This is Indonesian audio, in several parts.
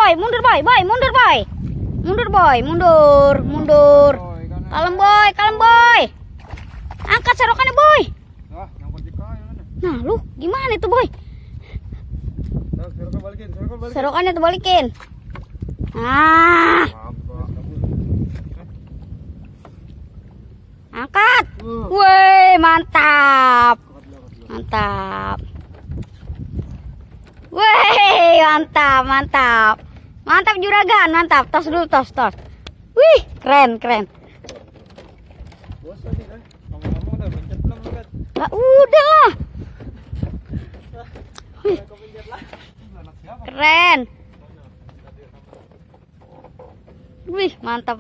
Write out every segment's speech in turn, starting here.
boy, mundur boy, mundur boy. Mundur boy, mundur. Kalem boy. Angkat serokannya boy. Nah, lu gimana itu boy? Serokannya tuh balikin. Nah. Angkat. Woi, mantap. Woi, mantap. Mantap juragan, mantap. Tos dulu, tos. Wih, keren. Lah, udah lah. Wih. Keren. Wih, mantap.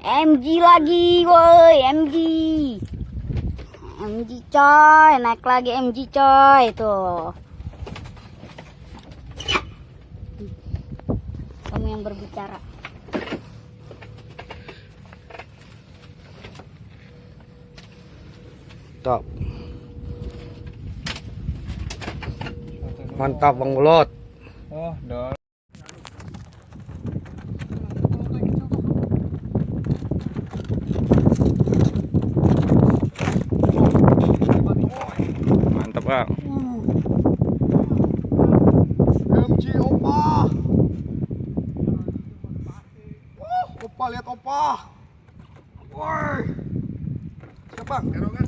MG lagi, woi, MG coy, naik lagi MG coy, tuh. Kamu yang berbicara. Top. Mantap Bang Ulot. Oh, dah. Mantap Bang. MG opa. Opa, lihat opa. Woi. Siapa? Serongan.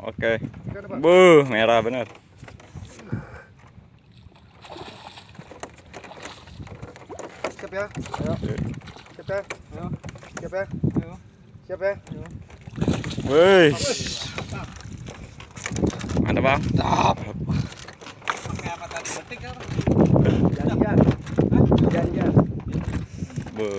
Oke. Bu, merah bener. Siap ya? Ayo. Siap ya? Ayo. Siap ya? Ayo. Siap ya? Ayo. Wih. Mantap Bang. Mantap. Pakai apa tadi? Betik kan? Janjian. Bu.